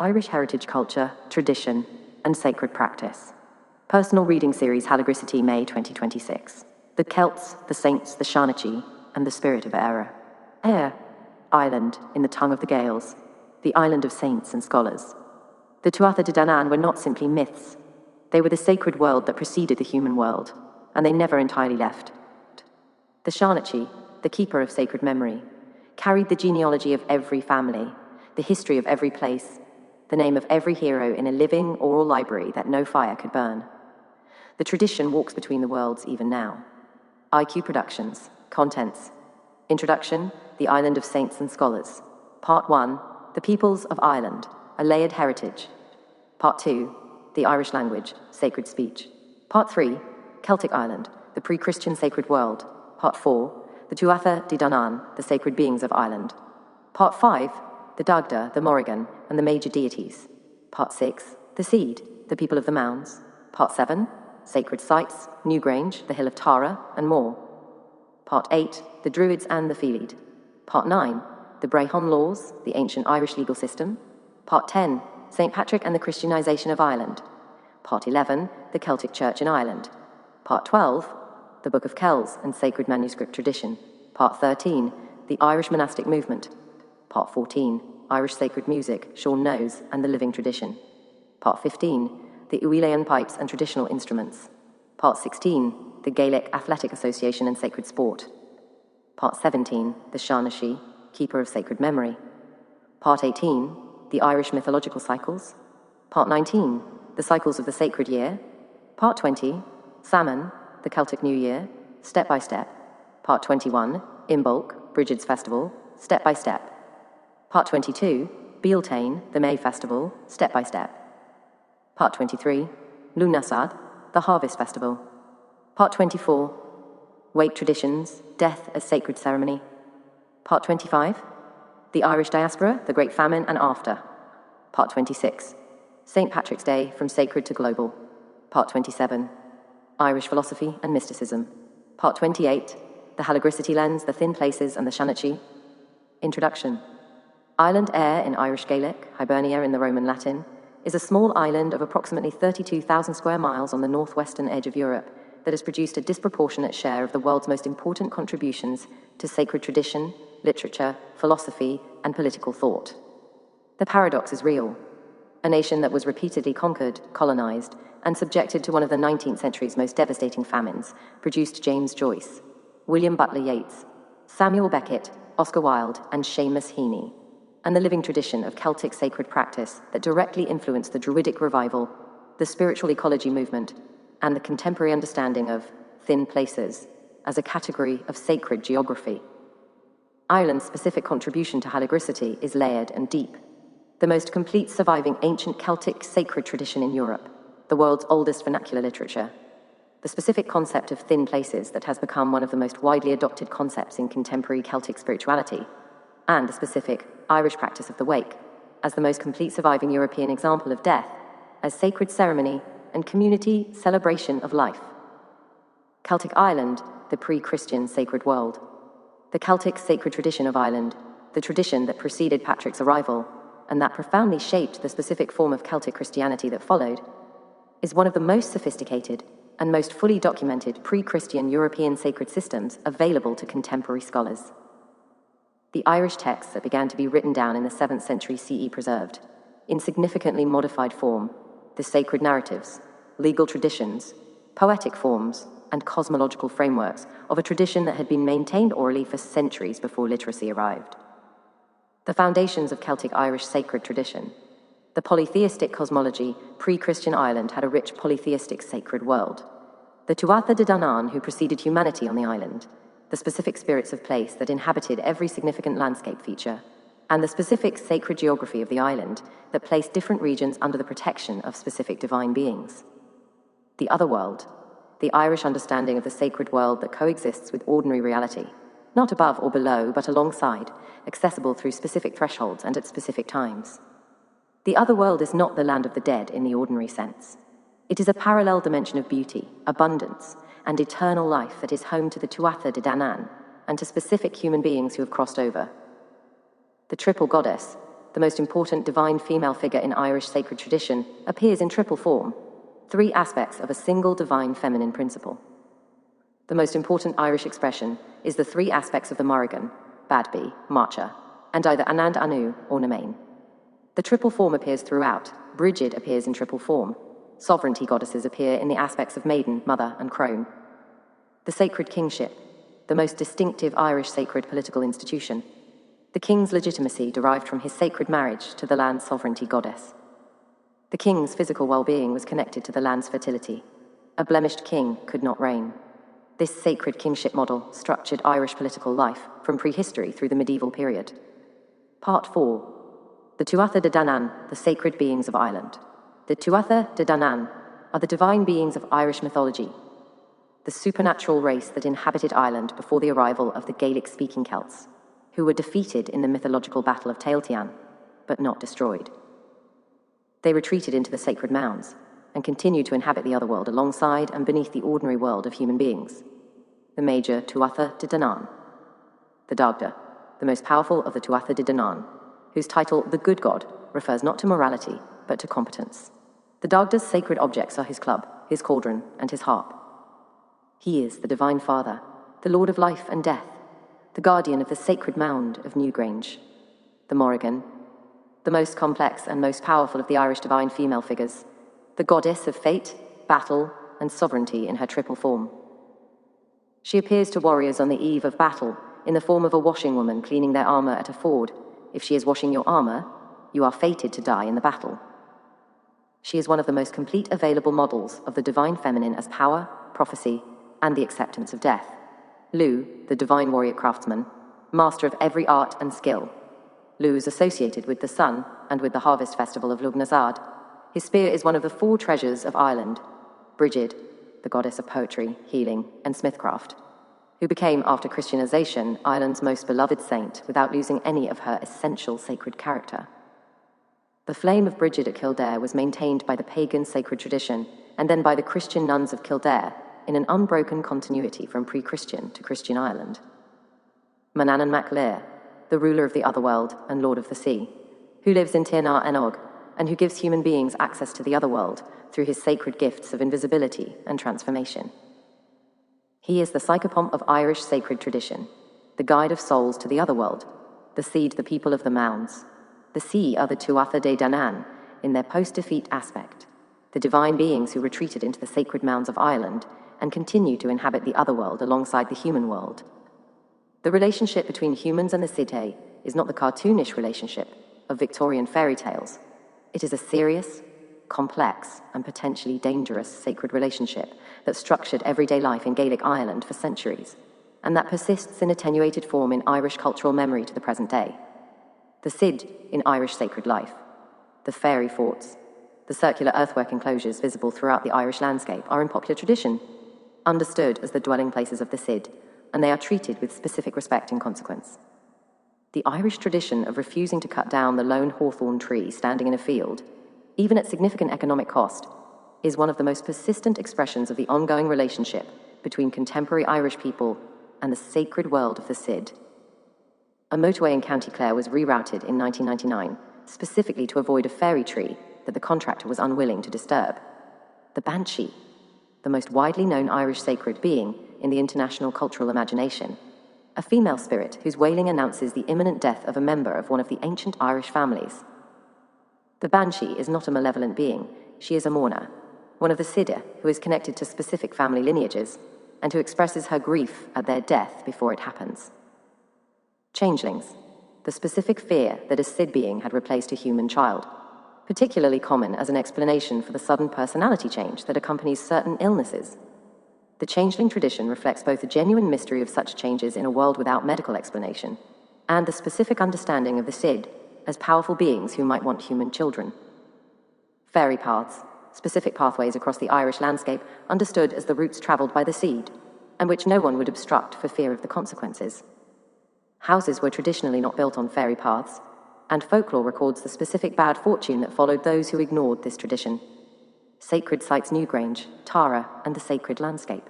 Irish Heritage Culture, Tradition, and Sacred Practice. Personal reading series Halagricity, May 2026. The Celts, the Saints, the Seanachie, and the Spirit of Eire. Eire, Ireland, in the tongue of the Gaels, the island of saints and scholars. The Tuatha De Danann were not simply myths. They were the sacred world that preceded the human world, and they never entirely left. The Seanachie, the keeper of sacred memory, carried the genealogy of every family, the history of every place, the name of every hero in a living oral library that no fire could burn. The tradition walks between the worlds even now. IQ Productions, Contents. Introduction, The Island of Saints and Scholars. Part 1, The Peoples of Ireland, A Layered Heritage. Part 2, The Irish Language, Sacred Speech. Part 3, Celtic Ireland, The Pre-Christian Sacred World. Part 4, The Tuatha De Danann, The Sacred Beings of Ireland. Part 5, The Dagda, the Morrigan, and the Major Deities. Part 6, The Seed, The People of the Mounds. Part 7, Sacred Sites, Newgrange, the Hill of Tara, and more. Part 8, The Druids and the Felead. Part 9, The Brehon Laws, the ancient Irish legal system. Part 10, St. Patrick and the Christianization of Ireland. Part 11, The Celtic Church in Ireland. Part 12, The Book of Kells and Sacred Manuscript Tradition. Part 13, The Irish Monastic Movement. Part 14, Irish Sacred Music, Sean Knows, and the Living Tradition. Part 15, The Uilleann Pipes and Traditional Instruments. Part 16, The Gaelic Athletic Association and Sacred Sport. Part 17, The Seanachie, Keeper of Sacred Memory. Part 18, The Irish Mythological Cycles. Part 19, The Cycles of the Sacred Year. Part 20, Samhain, the Celtic New Year, Step by Step. Part 21, Imbolc, Brigid's Festival, Step by Step. Part 22, Beltane, the May Festival, Step by Step. Part 23, Lunasad, the Harvest Festival. Part 24, Wake Traditions, Death as Sacred Ceremony. Part 25, The Irish Diaspora, the Great Famine and After. Part 26, St. Patrick's Day, From Sacred to Global. Part 27, Irish Philosophy and Mysticism. Part 28, The Halagricity Lens, the Thin Places and the Seanachie. Introduction. Island Eire in Irish Gaelic, Hibernia in the Roman Latin, is a small island of approximately 32,000 square miles on the northwestern edge of Europe that has produced a disproportionate share of the world's most important contributions to sacred tradition, literature, philosophy, and political thought. The paradox is real. A nation that was repeatedly conquered, colonized, and subjected to one of the 19th century's most devastating famines produced James Joyce, William Butler Yeats, Samuel Beckett, Oscar Wilde, and Seamus Heaney, and the living tradition of Celtic sacred practice that directly influenced the Druidic revival, the spiritual ecology movement, and the contemporary understanding of thin places as a category of sacred geography. Ireland's specific contribution to halagricity is layered and deep. The most complete surviving ancient Celtic sacred tradition in Europe, the world's oldest vernacular literature. The specific concept of thin places that has become one of the most widely adopted concepts in contemporary Celtic spirituality, and the specific Irish practice of the wake, as the most complete surviving European example of death, as sacred ceremony and community celebration of life. Celtic Ireland, the pre-Christian sacred world. The Celtic sacred tradition of Ireland, the tradition that preceded Patrick's arrival, and that profoundly shaped the specific form of Celtic Christianity that followed, is one of the most sophisticated and most fully documented pre-Christian European sacred systems available to contemporary scholars. The Irish texts that began to be written down in the 7th century CE preserved, in significantly modified form, the sacred narratives, legal traditions, poetic forms, and cosmological frameworks of a tradition that had been maintained orally for centuries before literacy arrived. The foundations of Celtic Irish sacred tradition. The polytheistic cosmology, pre-Christian Ireland had a rich polytheistic sacred world. The Tuatha De Danann who preceded humanity on the island, the specific spirits of place that inhabited every significant landscape feature, and the specific sacred geography of the island that placed different regions under the protection of specific divine beings. The other world, the Irish understanding of the sacred world that coexists with ordinary reality, not above or below, but alongside, accessible through specific thresholds and at specific times. The other world is not the land of the dead in the ordinary sense. It is a parallel dimension of beauty, abundance, and eternal life that is home to the Tuatha De Danann and to specific human beings who have crossed over. The triple goddess, the most important divine female figure in Irish sacred tradition, appears in triple form, three aspects of a single divine feminine principle. The most important Irish expression is the three aspects of the Morrigan, Badby, Marcha, and either Anand Anu or Namain. The triple form appears throughout. Brigid appears in triple form. Sovereignty goddesses appear in the aspects of maiden, mother, and crone. The sacred kingship, the most distinctive Irish sacred political institution. The king's legitimacy derived from his sacred marriage to the land's sovereignty goddess. The king's physical well-being was connected to the land's fertility. A blemished king could not reign. This sacred kingship model structured Irish political life from prehistory through the medieval period. Part 4. The Tuatha De Danann, the sacred beings of Ireland. The Tuatha De Danann are the divine beings of Irish mythology, the supernatural race that inhabited Ireland before the arrival of the Gaelic-speaking Celts, who were defeated in the mythological Battle of Tailteann, but not destroyed. They retreated into the sacred mounds and continued to inhabit the otherworld alongside and beneath the ordinary world of human beings. The major Tuatha De Danann. The Dagda, the most powerful of the Tuatha De Danann, whose title, the Good God, refers not to morality, but to competence. The Dagda's sacred objects are his club, his cauldron, and his harp. He is the Divine Father, the Lord of life and death, the guardian of the sacred mound of Newgrange. The Morrigan, the most complex and most powerful of the Irish divine female figures, the goddess of fate, battle, and sovereignty in her triple form. She appears to warriors on the eve of battle in the form of a washing woman cleaning their armor at a ford. If she is washing your armor, you are fated to die in the battle. She is one of the most complete available models of the divine feminine as power, prophecy, and the acceptance of death. Lu, the divine warrior craftsman, master of every art and skill. Lu is associated with the sun and with the harvest festival of Lugnazad. His spear is one of the four treasures of Ireland. Brigid, the goddess of poetry, healing, and smithcraft, who became, after Christianization, Ireland's most beloved saint without losing any of her essential sacred character. The flame of Brigid at Kildare was maintained by the pagan sacred tradition and then by the Christian nuns of Kildare in an unbroken continuity from pre-Christian to Christian Ireland. Manannan mac Lir, the ruler of the otherworld and lord of the sea, who lives in Tirnar Enog and who gives human beings access to the otherworld through his sacred gifts of invisibility and transformation. He is the psychopomp of Irish sacred tradition, the guide of souls to the otherworld, the seed the people of the mounds. The sea are the Tuatha De Danann in their post-defeat aspect, the divine beings who retreated into the sacred mounds of Ireland and continue to inhabit the otherworld alongside the human world. The relationship between humans and the Sidhe is not the cartoonish relationship of Victorian fairy tales. It is a serious, complex, and potentially dangerous sacred relationship that structured everyday life in Gaelic Ireland for centuries, and that persists in attenuated form in Irish cultural memory to the present day. The Sid in Irish sacred life, the fairy forts, the circular earthwork enclosures visible throughout the Irish landscape are in popular tradition, understood as the dwelling places of the Sid, and they are treated with specific respect and consequence. The Irish tradition of refusing to cut down the lone hawthorn tree standing in a field, even at significant economic cost, is one of the most persistent expressions of the ongoing relationship between contemporary Irish people and the sacred world of the Sid. A motorway in County Clare was rerouted in 1999, specifically to avoid a fairy tree that the contractor was unwilling to disturb. The Banshee, the most widely known Irish sacred being in the international cultural imagination, a female spirit whose wailing announces the imminent death of a member of one of the ancient Irish families. The Banshee is not a malevolent being, she is a mourner, one of the Sidhe who is connected to specific family lineages, and who expresses her grief at their death before it happens. Changelings, the specific fear that a Sid being had replaced a human child, particularly common as an explanation for the sudden personality change that accompanies certain illnesses. The changeling tradition reflects both the genuine mystery of such changes in a world without medical explanation, and the specific understanding of the Sid as powerful beings who might want human children. Fairy paths, specific pathways across the Irish landscape understood as the routes travelled by the seed, and which no one would obstruct for fear of the consequences. Houses were traditionally not built on fairy paths, and folklore records the specific bad fortune that followed those who ignored this tradition. Sacred sites Newgrange, Tara, and the sacred landscape.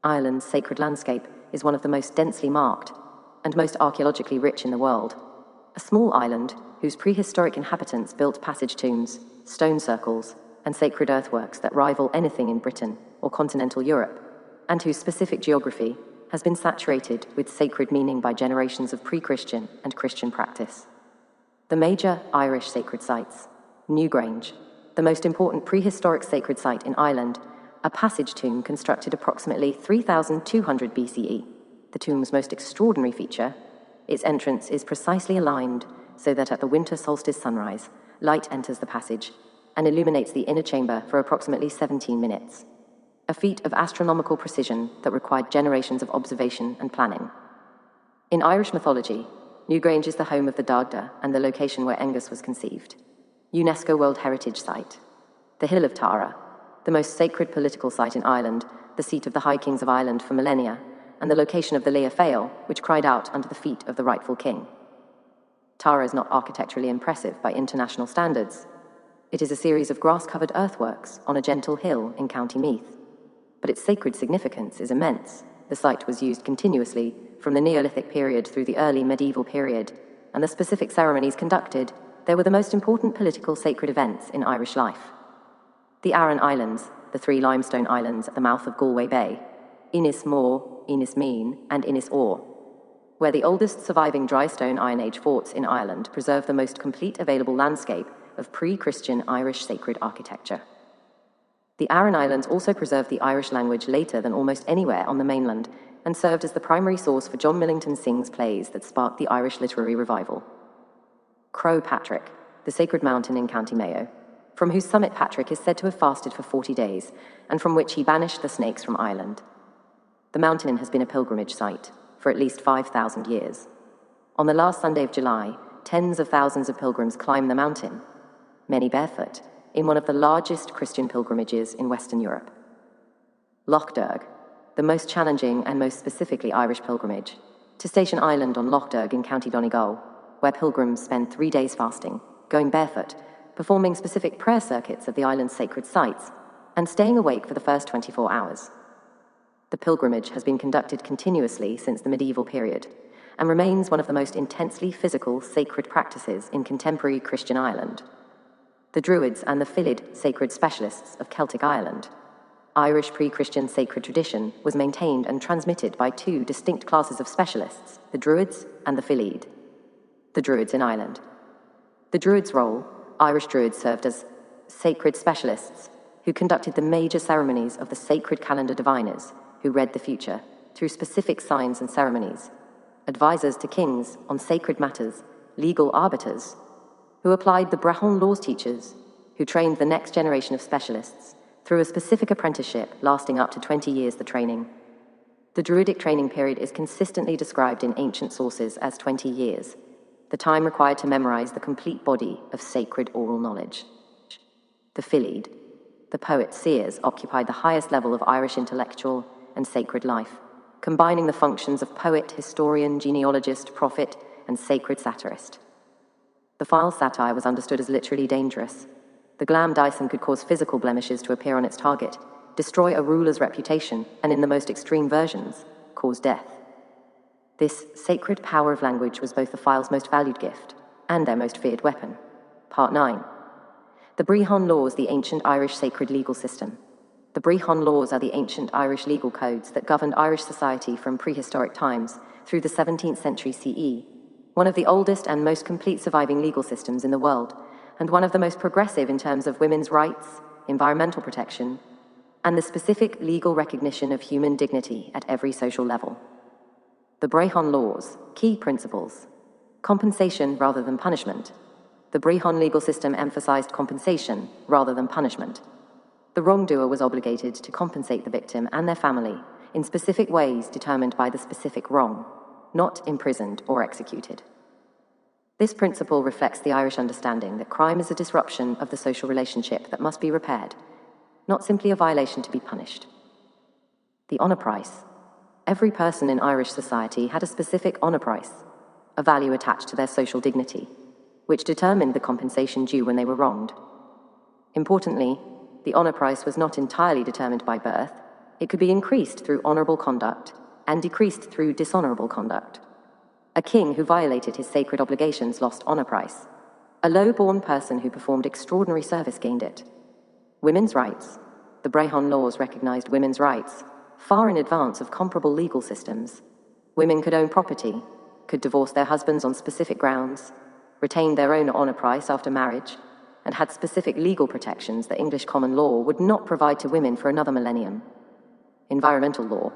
Ireland's sacred landscape is one of the most densely marked and most archaeologically rich in the world. A small island whose prehistoric inhabitants built passage tombs, stone circles, and sacred earthworks that rival anything in Britain or continental Europe, and whose specific geography has been saturated with sacred meaning by generations of pre-Christian and Christian practice. The major Irish sacred sites: Newgrange, the most important prehistoric sacred site in Ireland, a passage tomb constructed approximately 3200 BCE. The tomb's most extraordinary feature: its entrance is precisely aligned so that at the winter solstice sunrise, light enters the passage and illuminates the inner chamber for approximately 17 minutes. A feat of astronomical precision that required generations of observation and planning. In Irish mythology, Newgrange is the home of the Dagda and the location where Angus was conceived. UNESCO World Heritage Site. The Hill of Tara, the most sacred political site in Ireland, the seat of the High Kings of Ireland for millennia, and the location of the Lea Fail, which cried out under the feet of the rightful king. Tara is not architecturally impressive by international standards. It is a series of grass-covered earthworks on a gentle hill in County Meath. But its sacred significance is immense. The site was used continuously from the Neolithic period through the early medieval period, and the specific ceremonies conducted there were the most important political sacred events in Irish life. The Aran Islands, the three limestone islands at the mouth of Galway Bay, Inis Mór, Inis Mean, and Inis Ór, where the oldest surviving dry stone Iron Age forts in Ireland preserve the most complete available landscape of pre-Christian Irish sacred architecture. The Aran Islands also preserved the Irish language later than almost anywhere on the mainland and served as the primary source for John Millington Synge's plays that sparked the Irish literary revival. Croagh Patrick, the sacred mountain in County Mayo, from whose summit Patrick is said to have fasted for 40 days, and from which he banished the snakes from Ireland. The mountain has been a pilgrimage site for at least 5,000 years. On the last Sunday of July, tens of thousands of pilgrims climb the mountain, many barefoot, in one of the largest Christian pilgrimages in Western Europe. Loch Derg, the most challenging and most specifically Irish pilgrimage, to Station Island on Loch Derg in County Donegal, where pilgrims spend 3 days fasting, going barefoot, performing specific prayer circuits of the island's sacred sites, and staying awake for the first 24 hours. The pilgrimage has been conducted continuously since the medieval period, and remains one of the most intensely physical sacred practices in contemporary Christian Ireland. The Druids and the Fillid, sacred specialists of Celtic Ireland. Irish pre-Christian sacred tradition was maintained and transmitted by two distinct classes of specialists, the Druids and the Fillid. The Druids in Ireland. The Druids' role: Irish Druids served as sacred specialists who conducted the major ceremonies of the sacred calendar diviners, who read the future through specific signs and ceremonies, advisors to kings on sacred matters, legal arbiters, who applied the Brehon laws teachers, who trained the next generation of specialists through a specific apprenticeship lasting up to 20 years the training. The Druidic training period is consistently described in ancient sources as 20 years, the time required to memorize the complete body of sacred oral knowledge. The Fillid, the poet-seers, occupied the highest level of Irish intellectual and sacred life, combining the functions of poet, historian, genealogist, prophet, and sacred satirist. The foul satire was understood as literally dangerous. The glam Dyson could cause physical blemishes to appear on its target, destroy a ruler's reputation, and in the most extreme versions, cause death. This sacred power of language was both the file's most valued gift and their most feared weapon. Part 9. The Brehon Laws, the ancient Irish sacred legal system. The Brehon Laws are the ancient Irish legal codes that governed Irish society from prehistoric times through the 17th century CE, one of the oldest and most complete surviving legal systems in the world, and one of the most progressive in terms of women's rights, environmental protection, and the specific legal recognition of human dignity at every social level. The Brehon Laws, key principles: compensation rather than punishment. The Brehon legal system emphasized compensation rather than punishment. The wrongdoer was obligated to compensate the victim and their family in specific ways determined by the specific wrong, not imprisoned or executed. This principle reflects the Irish understanding that crime is a disruption of the social relationship that must be repaired, not simply a violation to be punished. The honour price. Every person in Irish society had a specific honour price, a value attached to their social dignity, which determined the compensation due when they were wronged. Importantly, the honour price was not entirely determined by birth. It could be increased through honourable conduct and decreased through dishonourable conduct. A king who violated his sacred obligations lost honour price. A low-born person who performed extraordinary service gained it. Women's rights. The Brehon laws recognized women's rights, far in advance of comparable legal systems. Women could own property, could divorce their husbands on specific grounds, retained their own honor price after marriage, and had specific legal protections that English common law would not provide to women for another millennium. Environmental law.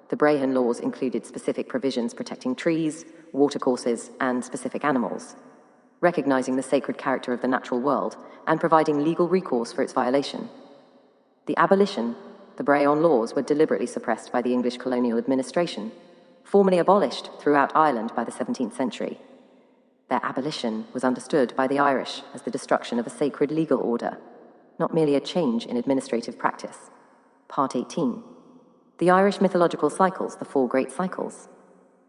The Brehon laws included specific provisions protecting trees, watercourses, and specific animals, recognizing the sacred character of the natural world and providing legal recourse for its violation. The abolition. The Brehon laws were deliberately suppressed by the English colonial administration, formally abolished throughout Ireland by the 17th century. Their abolition was understood by the Irish as the destruction of a sacred legal order, not merely a change in administrative practice. Part 18. The Irish mythological cycles, the four great cycles.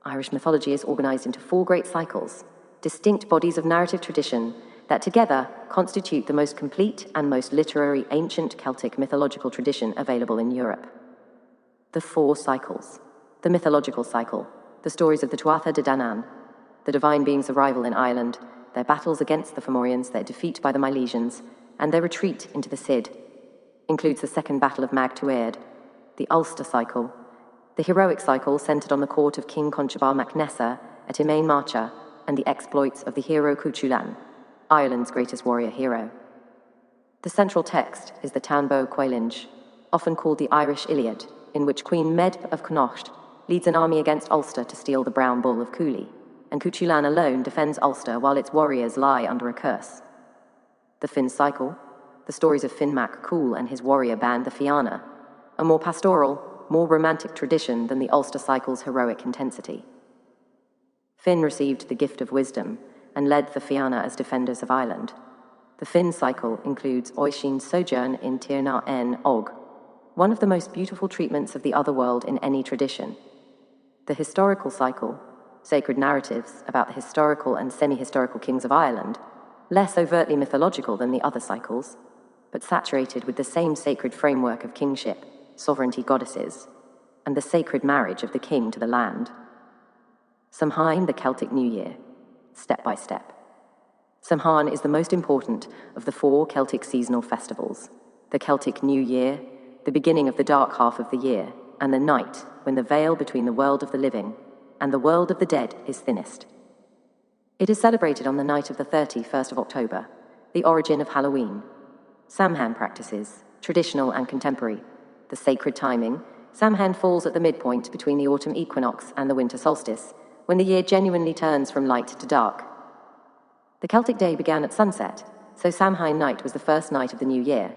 Irish mythology is organized into four great cycles, distinct bodies of narrative tradition that together constitute the most complete and most literary ancient Celtic mythological tradition available in Europe. The four cycles. The mythological cycle, the stories of the Tuatha De Danann, the divine beings' arrival in Ireland, their battles against the Fomorians, their defeat by the Milesians, and their retreat into the Cid, includes the Second Battle of Mag Tuaird, the Ulster cycle, the heroic cycle centered on the court of King Conchobar mac Nessa at Imain Macha, and the exploits of the hero Cuchulainn, Ireland's greatest warrior hero. The central text is the Tanbo Cuilinge, often called the Irish Iliad, in which Queen Medb of Connacht leads an army against Ulster to steal the brown bull of Cooley, and Cuchulainn alone defends Ulster while its warriors lie under a curse. The Finn cycle, the stories of Finn mac Cool and his warrior band the Fianna, a more pastoral, more romantic tradition than the Ulster cycle's heroic intensity. Finn received the gift of wisdom and led the Fianna as defenders of Ireland. The Finn cycle includes Oisín's sojourn in Tirna en Og, one of the most beautiful treatments of the otherworld in any tradition. The historical cycle, sacred narratives about the historical and semi-historical kings of Ireland, less overtly mythological than the other cycles, but saturated with the same sacred framework of kingship, sovereignty goddesses, and the sacred marriage of the king to the land. Samhain, the Celtic New Year, step by step. Samhain is the most important of the four Celtic seasonal festivals: the Celtic New Year, the beginning of the dark half of the year, and the night when the veil between the world of the living and the world of the dead is thinnest. It is celebrated on the night of the 31st of October, the origin of Halloween. Samhain practices, traditional and contemporary. The sacred timing, Samhain falls at the midpoint between the autumn equinox and the winter solstice, when the year genuinely turns from light to dark. The Celtic day began at sunset, so Samhain night was the first night of the new year.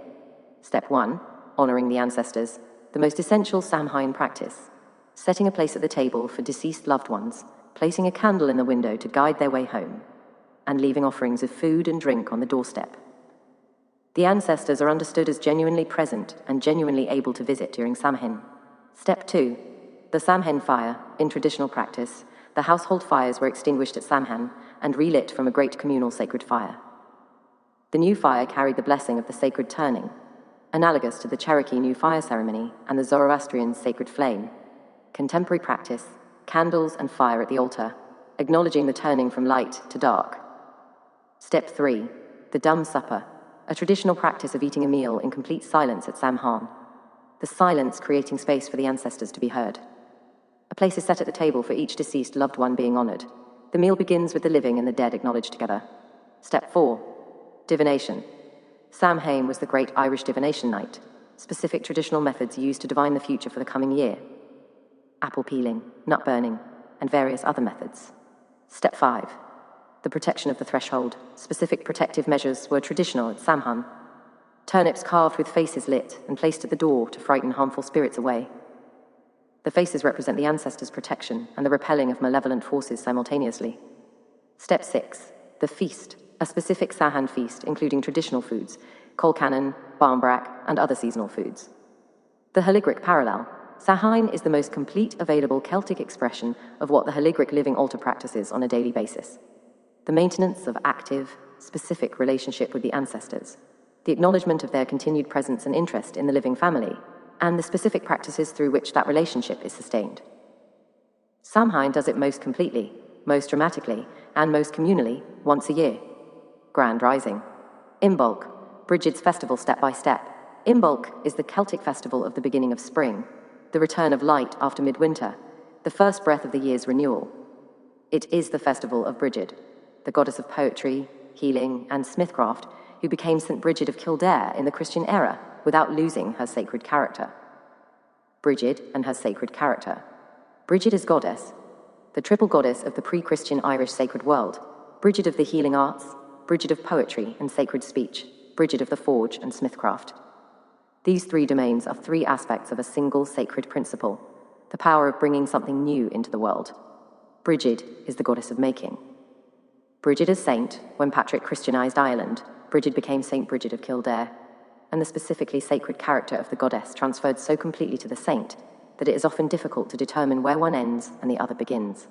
Step 1, honoring the ancestors, the most essential Samhain practice, setting a place at the table for deceased loved ones, placing a candle in the window to guide their way home, and leaving offerings of food and drink on the doorstep. The ancestors are understood as genuinely present and genuinely able to visit during Samhain. Step 2, the Samhain fire. In traditional practice, the household fires were extinguished at Samhain and relit from a great communal sacred fire. The new fire carried the blessing of the sacred turning, analogous to the Cherokee New Fire ceremony and the Zoroastrian sacred flame. Contemporary practice, candles and fire at the altar, acknowledging the turning from light to dark. Step 3, the Dumb Supper, a traditional practice of eating a meal in complete silence at Samhain, the silence creating space for the ancestors to be heard. A place is set at the table for each deceased loved one being honored. The meal begins with the living and the dead acknowledged together. Step 4, divination. Samhain was the great Irish divination night, specific traditional methods used to divine the future for the coming year. Apple peeling, nut burning, and various other methods. Step 5, the protection of the threshold. Specific protective measures were traditional at Samhain. Turnips carved with faces lit and placed at the door to frighten harmful spirits away. The faces represent the ancestors' protection and the repelling of malevolent forces simultaneously. Step 6, the feast, a specific Samhain feast including traditional foods, colcannon, barmbrack, and other seasonal foods. The Haligric parallel. Samhain is the most complete available Celtic expression of what the Haligric living altar practices on a daily basis. The maintenance of active, specific relationship with the ancestors, the acknowledgement of their continued presence and interest in the living family, and the specific practices through which that relationship is sustained. Samhain does it most completely, most dramatically, and most communally once a year. Grand Rising. Imbolc, Brigid's festival step by step. Imbolc is the Celtic festival of the beginning of spring, the return of light after midwinter, the first breath of the year's renewal. It is the festival of Brigid, the goddess of poetry, healing, and smithcraft, who became St. Brigid of Kildare in the Christian era without losing her sacred character. Brigid and her sacred character. Brigid is goddess, the triple goddess of the pre-Christian Irish sacred world, Brigid of the healing arts, Brigid of poetry and sacred speech, Brigid of the forge and smithcraft. These three domains are three aspects of a single sacred principle, the power of bringing something new into the world. Brigid is the goddess of making. Brigid as saint, when Patrick Christianized Ireland, Brigid became Saint Brigid of Kildare, and the specifically sacred character of the goddess transferred so completely to the saint that it is often difficult to determine where one ends and the other begins.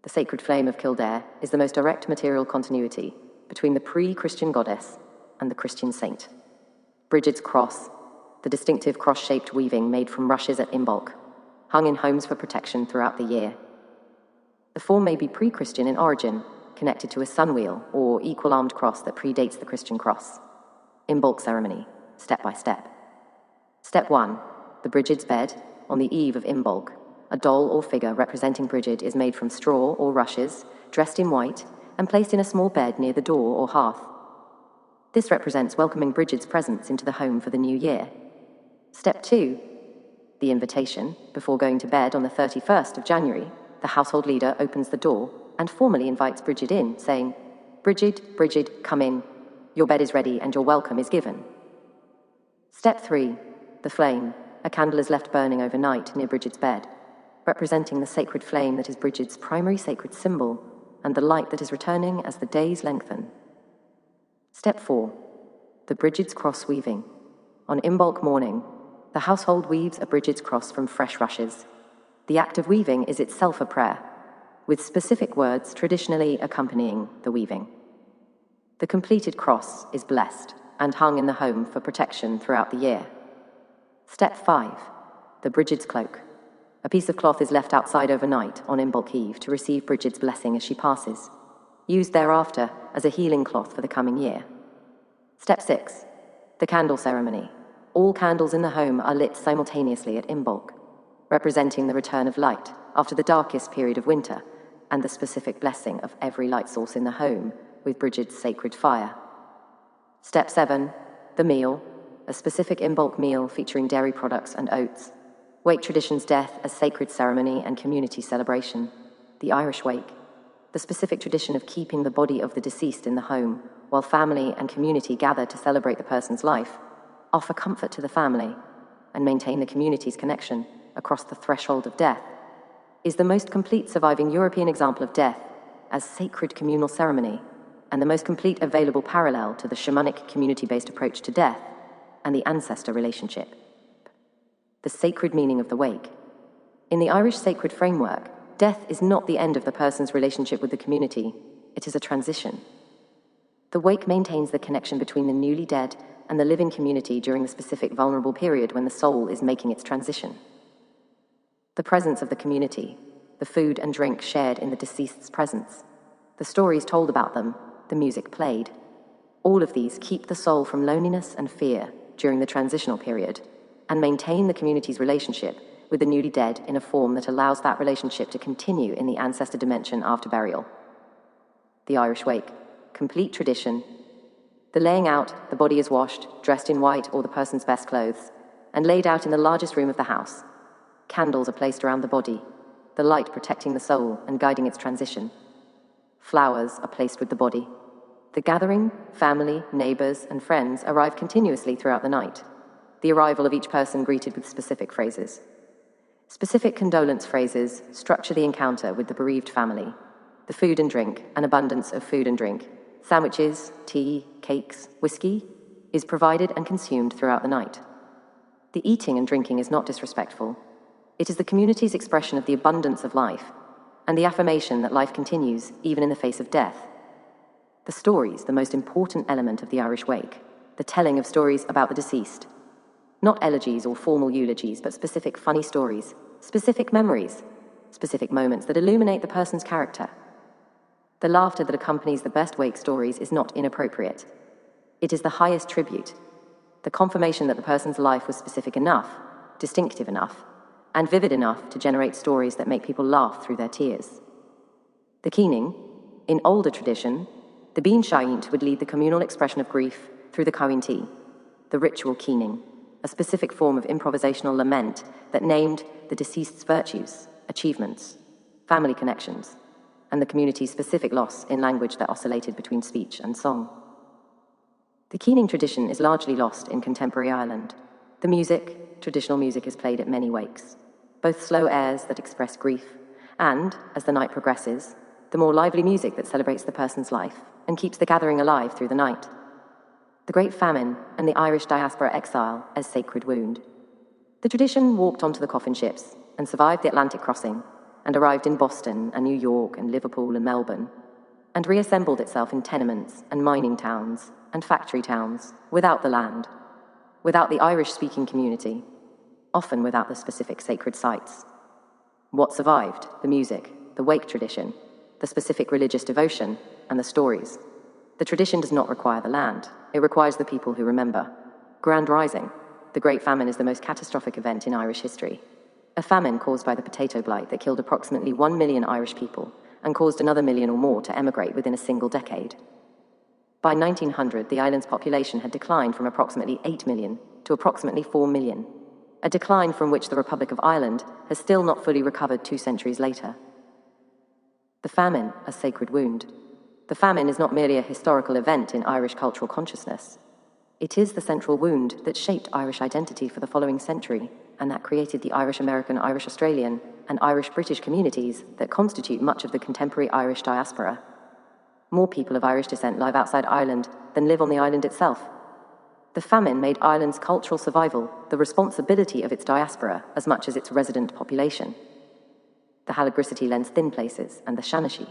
The sacred flame of Kildare is the most direct material continuity between the pre-Christian goddess and the Christian saint. Brigid's cross, the distinctive cross-shaped weaving made from rushes at Imbolc, hung in homes for protection throughout the year. The form may be pre-Christian in origin, connected to a sunwheel or equal-armed cross that predates the Christian cross. Imbolc ceremony, step by step. Step 1. The Brigid's bed, on the eve of Imbolc. A doll or figure representing Brigid is made from straw or rushes, dressed in white, and placed in a small bed near the door or hearth. This represents welcoming Brigid's presence into the home for the new year. Step 2. The invitation. Before going to bed on the 31st of January, the household leader opens the door and formally invites Brigid in, saying, "Brigid, Brigid, come in. Your bed is ready and your welcome is given." Step 3. The flame. A candle is left burning overnight near Brigid's bed, representing the sacred flame that is Brigid's primary sacred symbol and the light that is returning as the days lengthen. Step 4. The Brigid's cross weaving. On Imbolc morning, the household weaves a Brigid's cross from fresh rushes. The act of weaving is itself a prayer, with specific words traditionally accompanying the weaving. The completed cross is blessed and hung in the home for protection throughout the year. Step 5. The Brigid's cloak. A piece of cloth is left outside overnight on Imbolc Eve to receive Brigid's blessing as she passes, used thereafter as a healing cloth for the coming year. Step 6. The candle ceremony. All candles in the home are lit simultaneously at Imbolc, representing the return of light after the darkest period of winter and the specific blessing of every light source in the home with Brigid's sacred fire. Step 7. The meal. A specific Imbolc meal featuring dairy products and oats. Wake tradition's death as sacred ceremony and community celebration. The Irish wake. The specific tradition of keeping the body of the deceased in the home while family and community gather to celebrate the person's life, offer comfort to the family, and maintain the community's connection across the threshold of death, is the most complete surviving European example of death as sacred communal ceremony and the most complete available parallel to the shamanic community-based approach to death and the ancestor relationship. The sacred meaning of the wake. In the Irish sacred framework, death is not the end of the person's relationship with the community, it is a transition. The wake maintains the connection between the newly dead and the living community during the specific vulnerable period when the soul is making its transition. The presence of the community, the food and drink shared in the deceased's presence, the stories told about them, the music played, all of these keep the soul from loneliness and fear during the transitional period and maintain the community's relationship with the newly dead in a form that allows that relationship to continue in the ancestor dimension after burial. The Irish wake. Complete tradition. The laying out, the body is washed, dressed in white or the person's best clothes, and laid out in the largest room of the house. Candles are placed around the body, the light protecting the soul and guiding its transition. Flowers are placed with the body. The gathering, family, neighbors, and friends arrive continuously throughout the night. The arrival of each person greeted with specific phrases. Specific condolence phrases structure the encounter with the bereaved family. The food and drink, an abundance of food and drink, sandwiches, tea, cakes, whiskey, is provided and consumed throughout the night. The eating and drinking is not disrespectful. It is the community's expression of the abundance of life and the affirmation that life continues even in the face of death. The stories, the most important element of the Irish wake, the telling of stories about the deceased. Not elegies or formal eulogies, but specific funny stories, specific memories, specific moments that illuminate the person's character. The laughter that accompanies the best wake stories is not inappropriate. It is the highest tribute, the confirmation that the person's life was specific enough, distinctive enough, and vivid enough to generate stories that make people laugh through their tears. The keening, in older tradition, the bean shaint would lead the communal expression of grief through the kawinti, the ritual keening, a specific form of improvisational lament that named the deceased's virtues, achievements, family connections, and the community's specific loss in language that oscillated between speech and song. The keening tradition is largely lost in contemporary Ireland. The music, traditional music, is played at many wakes, both slow airs that express grief and, as the night progresses, the more lively music that celebrates the person's life and keeps the gathering alive through the night. The Great Famine and the Irish diaspora exile as sacred wound. The tradition walked onto the coffin ships and survived the Atlantic crossing and arrived in Boston and New York and Liverpool and Melbourne, and reassembled itself in tenements and mining towns and factory towns without the land, without the Irish-speaking community, often without the specific sacred sites. What survived? The music, the wake tradition, the specific religious devotion, and the stories. The tradition does not require the land. It requires the people who remember. Grand Rising. The Great Famine is the most catastrophic event in Irish history. A famine caused by the potato blight that killed approximately 1 million Irish people and caused another million or more to emigrate within a single decade. By 1900, the island's population had declined from approximately 8 million to approximately 4 million, a decline from which the Republic of Ireland has still not fully recovered 2 centuries later. The famine, a sacred wound. The famine is not merely a historical event in Irish cultural consciousness. It is the central wound that shaped Irish identity for the following century, and that created the Irish-American, Irish-Australian, and Irish-British communities that constitute much of the contemporary Irish diaspora. More people of Irish descent live outside Ireland than live on the island itself. The famine made Ireland's cultural survival the responsibility of its diaspora as much as its resident population. The Halagricity lends thin places and the Seanachie.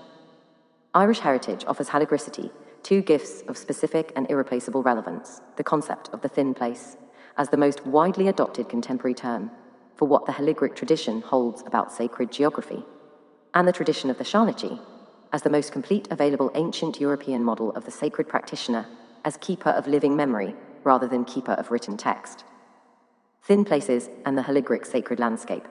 Irish heritage offers Halagricity 2 gifts of specific and irreplaceable relevance: the concept of the thin place as the most widely adopted contemporary term for what the Haligric tradition holds about sacred geography, and the tradition of the Seanachie as the most complete available ancient European model of the sacred practitioner as keeper of living memory rather than keeper of written text. Thin places and the Haligric sacred landscape.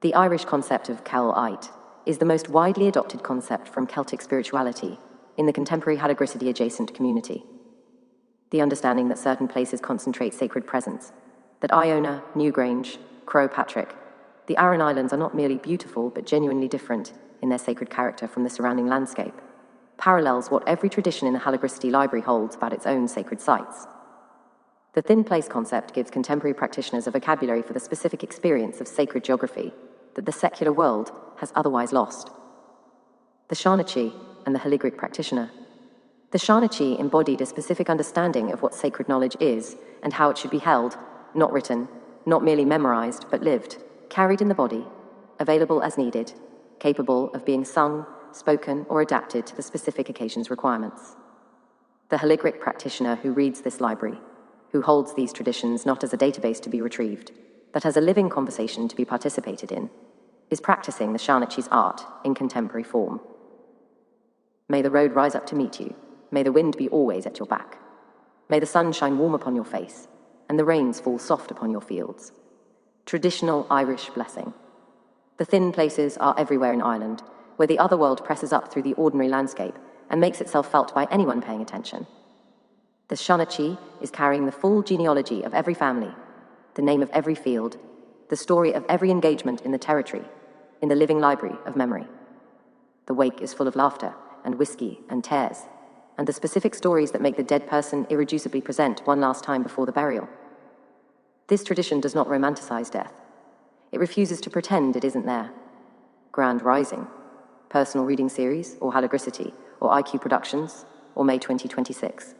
The Irish concept of Celts is the most widely adopted concept from Celtic spirituality in the contemporary Halagricity adjacent community. The understanding that certain places concentrate sacred presence, that Iona, Newgrange, Croagh Patrick, the Aran Islands are not merely beautiful but genuinely different in their sacred character from the surrounding landscape, parallels what every tradition in the Halagricity library holds about its own sacred sites. The thin place concept gives contemporary practitioners a vocabulary for the specific experience of sacred geography that the secular world has otherwise lost. The Seanachie and the Haligric practitioner. The Seanachie embodied a specific understanding of what sacred knowledge is and how it should be held, not written, not merely memorized, but lived, carried in the body, available as needed, capable of being sung, spoken, or adapted to the specific occasion's requirements. The Haligric practitioner who reads this library, who holds these traditions not as a database to be retrieved, but as a living conversation to be participated in, is practicing the Seanachie's art in contemporary form. May the road rise up to meet you. May the wind be always at your back. May the sun shine warm upon your face, and the rains fall soft upon your fields. Traditional Irish blessing. The thin places are everywhere in Ireland, where the other world presses up through the ordinary landscape and makes itself felt by anyone paying attention. The Seanachie is carrying the full genealogy of every family, the name of every field, the story of every engagement in the territory, in the living library of memory. The wake is full of laughter and whiskey and tears, and the specific stories that make the dead person irreducibly present one last time before the burial. This tradition does not romanticize death. It refuses to pretend it isn't there. Grand Rising, personal reading series, or Halagricity, or IQ Productions, or May 2026.